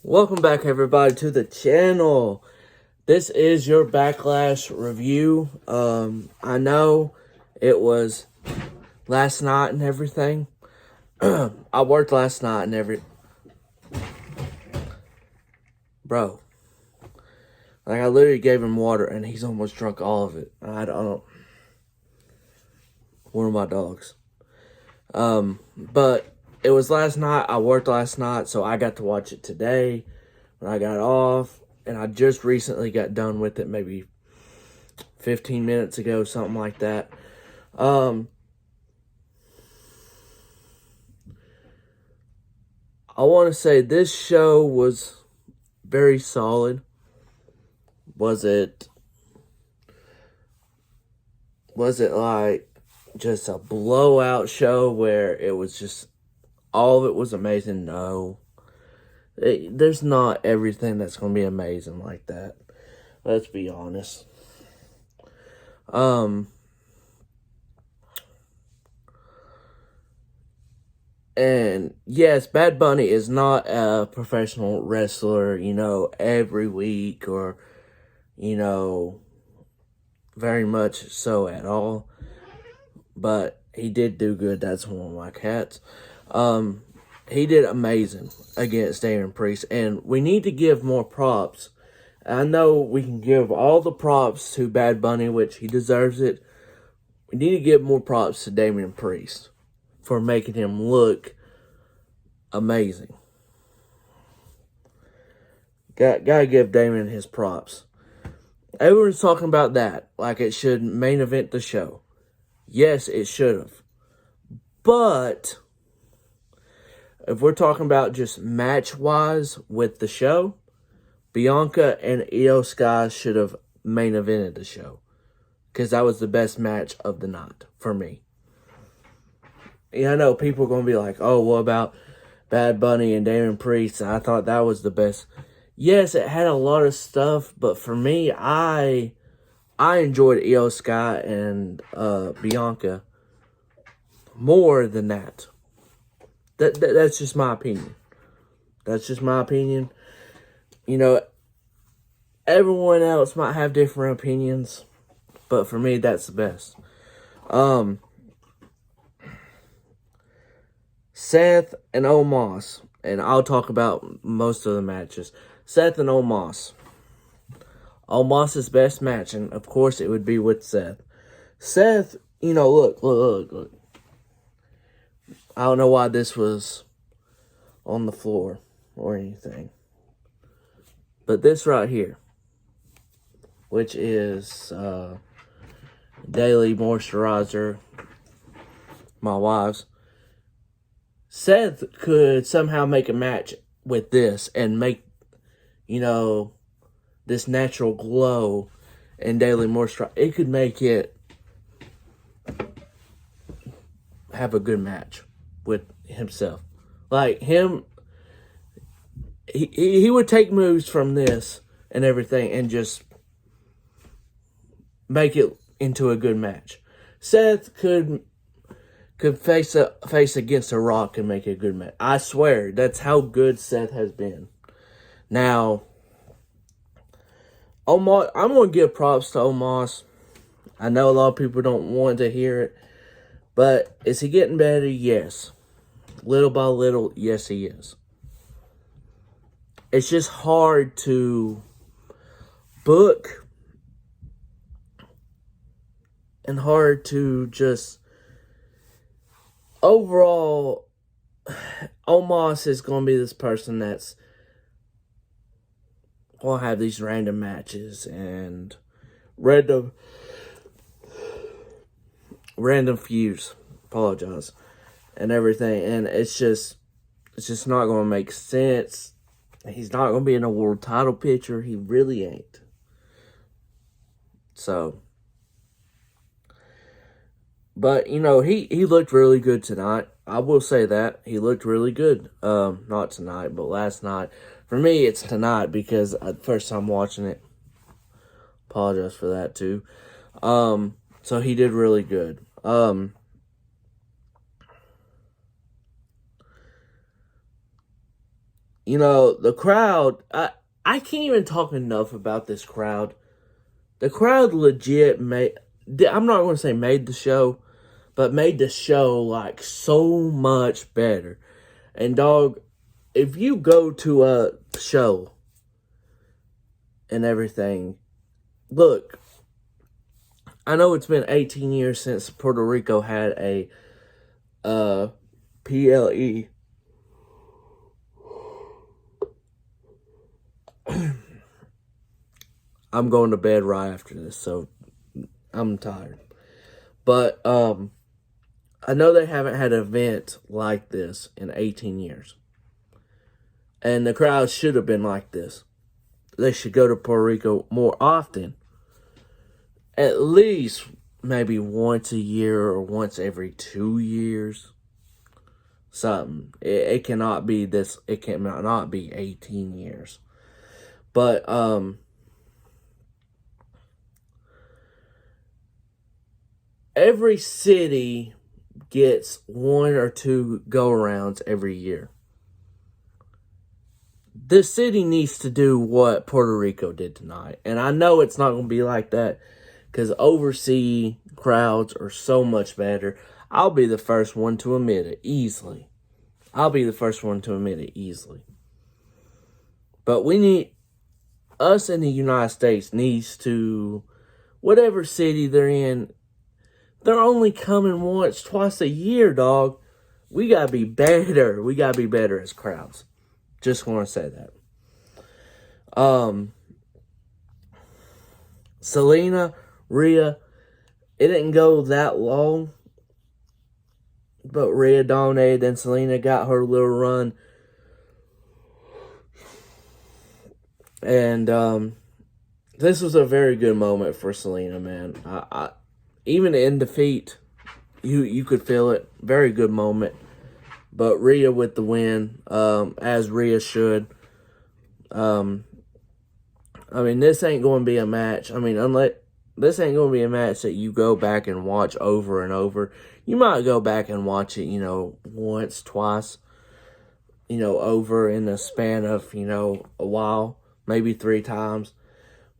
Welcome back, everybody, to the channel. This is your Backlash review. I know it was last night and everything. I worked last night and Bro, like, I literally gave him water and he's almost drunk all of it. I don't... One of my dogs. But it was last night. I worked last night, so I got to watch it today when I got off. And I just recently got done with it, maybe 15 minutes ago, something like that. I want to say this show was very solid. Was it like just a blowout show where it was just all of it was amazing? No. There's not everything that's going to be amazing like that. Let's be honest. And yes, Bad Bunny is not a professional wrestler, every week or, very much so at all. But he did do good. That's one of my cats. He did amazing against Damian Priest, and we need to give more props. I know we can give all the props to Bad Bunny, which he deserves it. We need to give more props to Damian Priest for making him look amazing. Gotta give Damian his props. Everyone's talking about that like it should main event the show. Yes, it should have. But if we're talking about just match-wise with the show, Bianca and IYO Sky should have main evented the show. Because that was the best match of the night for me. Yeah, I know people are going to be like, oh, what about Bad Bunny and Damian Priest? And I thought that was the best. Yes, it had a lot of stuff, but for me, I enjoyed IYO Sky and Bianca more than that. That's just my opinion. That's just my opinion. Everyone else might have different opinions, but for me, that's the best. Seth and Omos, and I'll talk about most of the matches. Seth and Omos. Omos' best match, and of course it would be with Seth. Seth, look. I don't know why this was on the floor or anything. But this right here, which is daily moisturizer, my wife's. Seth could somehow make a match with this and make, this natural glow and daily moisturizer. It could make it have a good match with himself. Like him, he would take moves from this and everything and just make it into a good match. Seth could face against a Rock and make it a good match. I swear, that's how good Seth has been. Now, Omos, I'm going to give props to Omos. I know a lot of people don't want to hear it, but is he getting better? Yes. Little by little, yes, he is. It's just hard to book and hard to just... Overall, Omos is going to be this person that's going to have these random matches and random feuds. Apologize. And everything. And it's just not going to make sense. He's not going to be in a world title picture. He really ain't. So... But, he looked really good tonight. I will say that. He looked really good. Not tonight, but last night. For me, it's tonight because first time watching it. Apologize for that, too. So he did really good. the crowd, I can't even talk enough about this crowd. The crowd legit I'm not going to say made the show, but made the show like so much better. And dog, if you go to a show and everything, look, I know it's been 18 years since Puerto Rico had a PLE. I'm going to bed right after this, so I'm tired. But I know they haven't had an event like this in 18 years. And the crowd should have been like this. They should go to Puerto Rico more often. At least maybe once a year or once every 2 years. Something. It cannot be this. It cannot be 18 years. But every city gets 1 or 2 go-arounds every year. This city needs to do what Puerto Rico did tonight. And I know it's not going to be like that because overseas crowds are so much better. I'll be the first one to admit it easily. But we need, us in the United States needs to, whatever city they're in, they're only coming once, twice a year, dog. We got to be better. We got to be better as crowds. Just want to say that. Selena, Rhea, it didn't go that long. But Rhea dominated, and Selena got her little run. And this was a very good moment for Selena, man. I even in defeat, you could feel it. Very good moment. But Rhea with the win, as Rhea should. This ain't going to be a match. This ain't going to be a match that you go back and watch over and over. You might go back and watch it, once, twice, over in the span of, a while, maybe 3 times.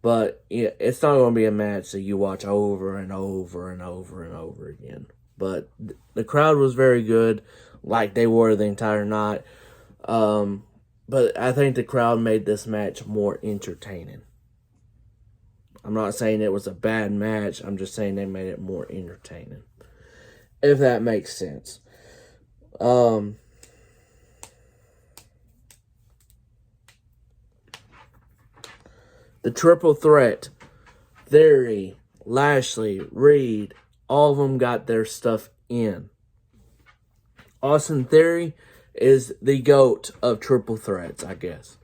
But it's not going to be a match that you watch over and over and over and over again. But the crowd was very good, like they were the entire night. But I think the crowd made this match more entertaining. I'm not saying it was a bad match. I'm just saying they made it more entertaining. If that makes sense. The triple threat. Theory, Lashley, Reed, all of them got their stuff in. Austin Theory is the GOAT of triple threats, I guess.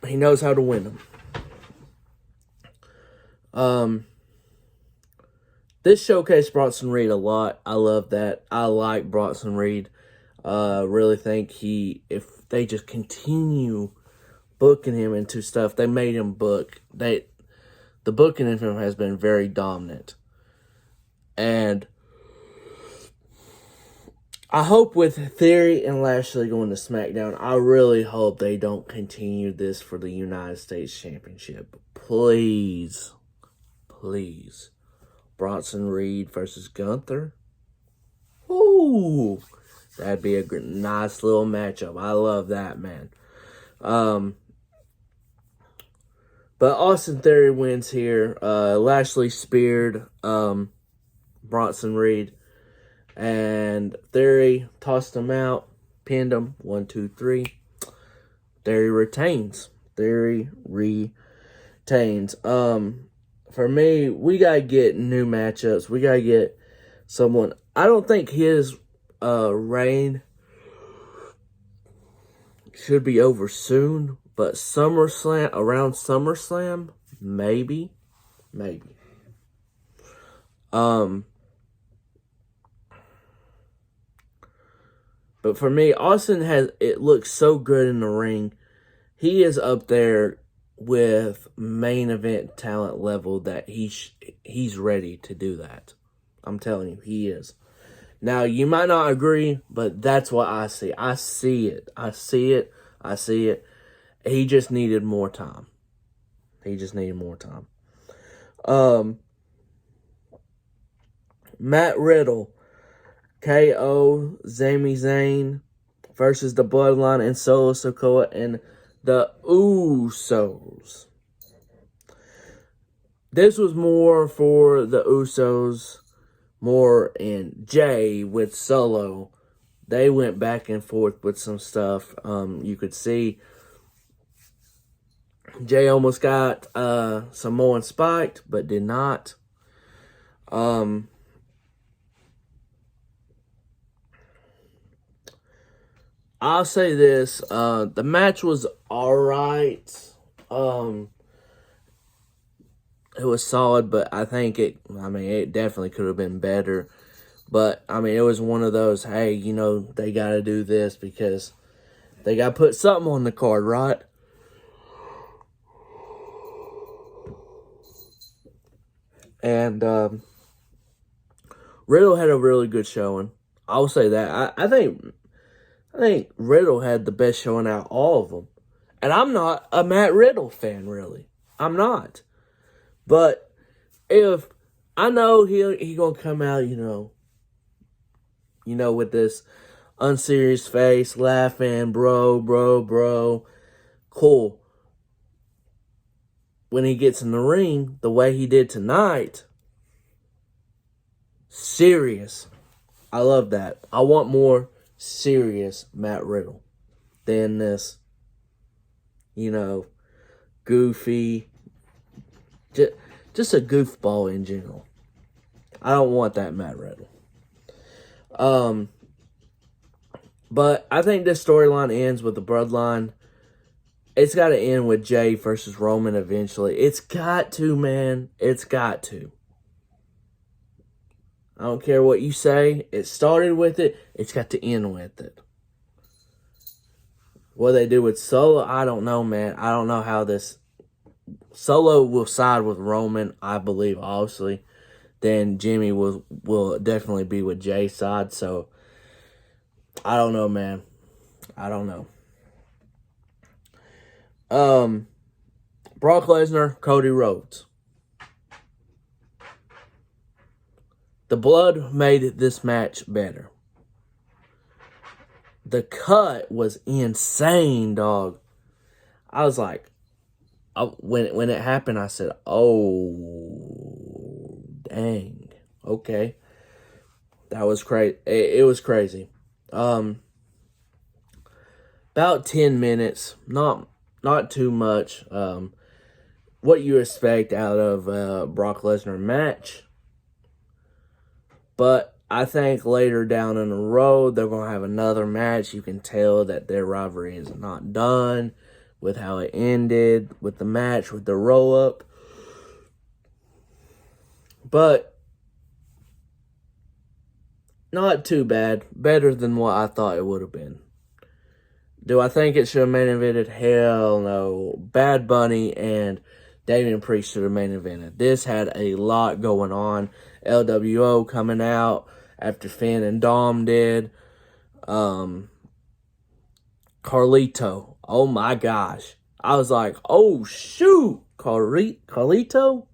He knows how to win them. This showcased Bronson Reed a lot. I love that. I like Bronson Reed. Really think if they just continue booking him into stuff, they made him book. The booking of him has been very dominant. And I hope with Theory and Lashley going to SmackDown, I really hope they don't continue this for the United States Championship. Please. Bronson Reed versus Gunther. Ooh. That'd be a nice little matchup. I love that, man. But Austin Theory wins here. Lashley speared Bronson Reed. And Theory tossed him out. Pinned him. 1, 2, 3. Theory retains. For me, we got to get new matchups. We got to get someone. I don't think his reign should be over soon. But around SummerSlam, maybe. But for me, Austin it looks so good in the ring. He is up there with main event talent level that he's ready to do that. I'm telling you, he is. Now, you might not agree, but that's what I see. I see it. I see it. I see it. He just needed more time. He just needed more time. Matt Riddle, KO, Sami Zayn versus the Bloodline and Solo Sikoa and the Usos. This was more for the Usos, more in Jay with Solo. They went back and forth with some stuff. You could see Jay almost got Samoan spiked, but did not. I'll say this. The match was alright. It was solid, but I think it definitely could have been better. But, it was one of those, hey, they got to do this because they got to put something on the card, right? And Riddle had a really good showing. I'll say that. I think Riddle had the best showing out of all of them. And I'm not a Matt Riddle fan, really. I'm not. But if I know he gonna come out, with this unserious face, laughing, bro. Cool. When he gets in the ring, the way he did tonight, serious. I love that. I want more serious Matt Riddle than this, goofy, just a goofball in general. I don't want that Matt Riddle. But I think this storyline ends with the Bloodline. It's got to end with Jay versus Roman eventually. It's got to, man. It's got to. I don't care what you say. It started with it. It's got to end with it. What they do with Solo, I don't know, man. I don't know how this... Solo will side with Roman, I believe, obviously. Then Jimmy will definitely be with Jay's side. So, I don't know, man. I don't know. Brock Lesnar, Cody Rhodes. The blood made this match better. The cut was insane, dog. I was like, when it happened, I said, oh, dang. Okay. That was crazy. It was crazy. About 10 minutes. Not too much. What you expect out of a Brock Lesnar match. But I think later down in the road, they're going to have another match. You can tell that their rivalry is not done with how it ended, with the match, with the roll-up. But not too bad. Better than what I thought it would have been. Do I think it should have main evented? Hell no. Bad Bunny and Damian Priest should have main evented. This had a lot going on. LWO coming out after Finn and Dom did. Carlito. Oh my gosh. I was like, oh shoot. Carlito?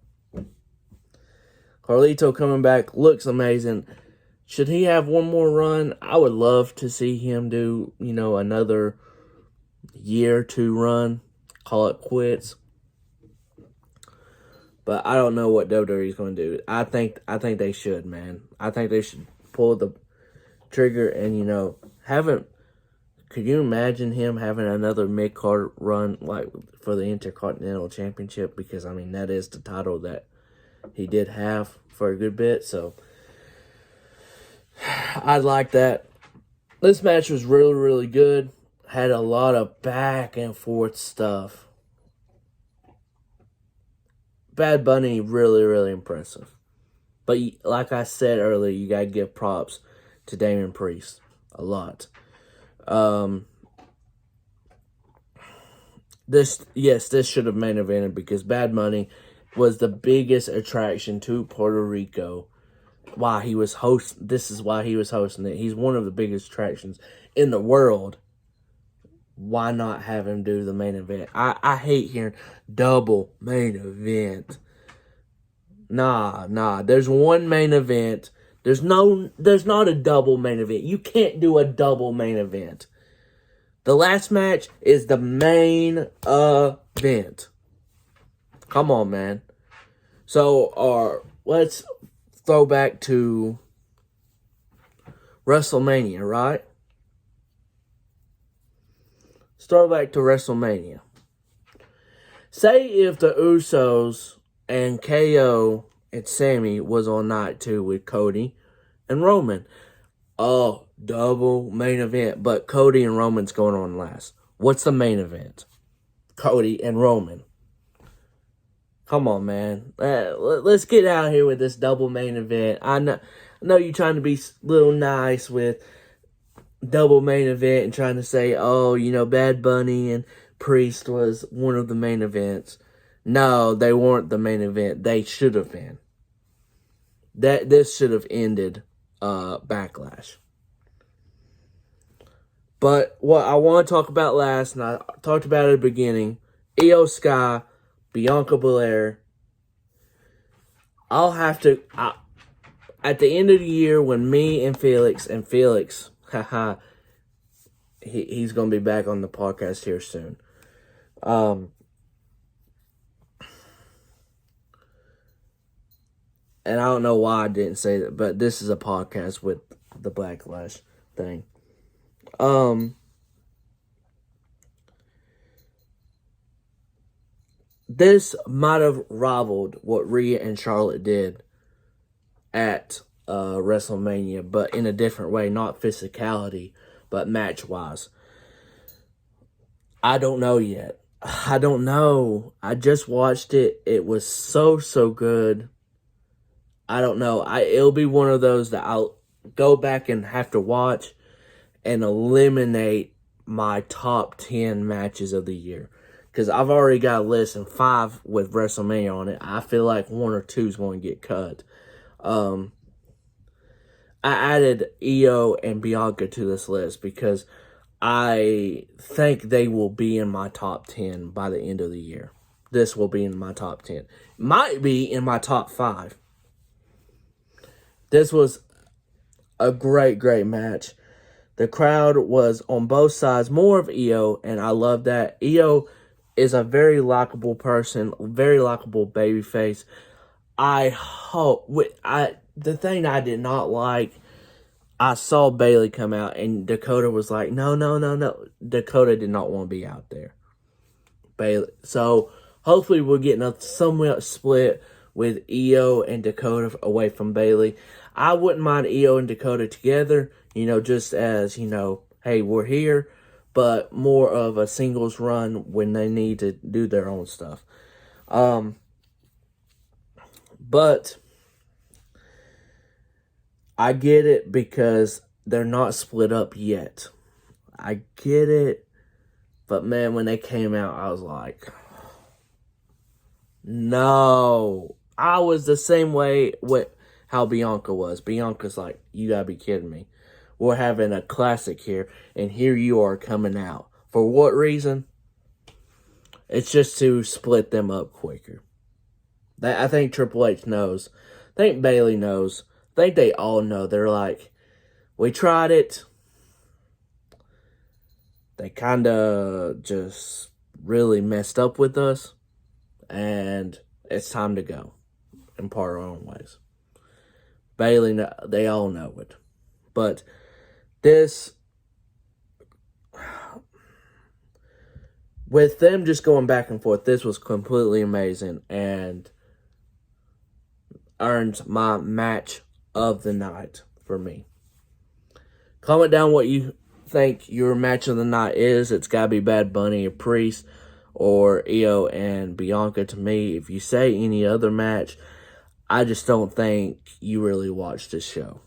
Carlito coming back. Looks amazing. Should he have one more run? I would love to see him do, another year or two run. Call it quits. But I don't know what WWE is going to do. I think they should, man. I think they should pull the trigger and, could you imagine him having another mid-card run like for the Intercontinental Championship? Because, that is the title that he did have for a good bit. So, I'd like that. This match was really, really good. Had a lot of back and forth stuff. Bad Bunny, really, really impressive. But like I said earlier, you got to give props to Damian Priest a lot. This should have main evented because Bad Bunny was the biggest attraction to Puerto Rico why he was this is why he was hosting it. He's one of the biggest attractions in the world. Why not have him do the main event? I hate hearing double main event. Nah. There's one main event. There's not a double main event. You can't do a double main event. The last match is the main event. Come on, man. So, let's throw back to WrestleMania, right? Let's throw back to WrestleMania. Say if the Usos and KO and Sammy was on night 2 with Cody and Roman. Oh, double main event. But Cody and Roman's going on last. What's the main event? Cody and Roman. Come on, man. Let's get out here with this double main event. I know you're trying to be a little nice with double main event and trying to say, oh, Bad Bunny and Priest was one of the main events. No, they weren't the main event. They should have been. This should have ended Backlash. But what I want to talk about last, and I talked about it at the beginning, IYO Sky, Bianca Belair. At the end of the year when me and Felix, he's going to be back on the podcast here soon. And I don't know why I didn't say that, but this is a podcast with the Backlash thing. This might have rivaled what Rhea and Charlotte did at WrestleMania, but in a different way, not physicality, but match-wise. I don't know yet. I don't know. I just watched it. It was so good. I don't know. It'll be one of those that I'll go back and have to watch and eliminate my top 10 matches of the year. Because I've already got a list and 5 with WrestleMania on it. I feel like 1 or 2 is going to get cut. I added IYO and Bianca to this list because I think they will be in my top 10 by the end of the year. This will be in my top 10. Might be in my top 5. This was a great match. The crowd was on both sides, more of IYO, and I love that. IYO is a very likable person, very likable babyface. I hope... the thing I did not like, I saw Bayley come out, and Dakota was like, no. Dakota did not want to be out there. Bayley. So, hopefully we're getting a somewhat split with IYO and Dakota away from Bayley. I wouldn't mind IYO and Dakota together, just as, hey, we're here, but more of a singles run when they need to do their own stuff. But I get it because they're not split up yet. I get it, but man, when they came out, I was like, no. I was the same way with how Bianca was. Bianca's like, you gotta be kidding me. We're having a classic here, and here you are coming out. For what reason? It's just to split them up quicker. I think Triple H knows. I think Bayley knows. I think they all know. They're like, we tried it. They kind of just really messed up with us, and it's time to go and part our own ways. Bayley, they all know it. But this, with them just going back and forth, this was completely amazing and earned my match of the night for me. Comment down what you think your match of the night is. It's got to be Bad Bunny or Priest or IYO and Bianca to me. If you say any other match, I just don't think you really watched this show.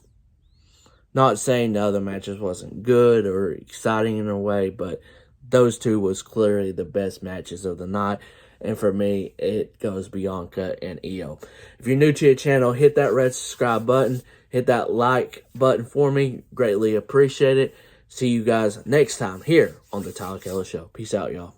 Not saying the other matches wasn't good or exciting in a way, but those two was clearly the best matches of the night. And for me, it goes Bianca and IYO. If you're new to your channel, hit that red subscribe button. Hit that like button for me. Greatly appreciate it. See you guys next time here on The Tyler Keller Show. Peace out, y'all.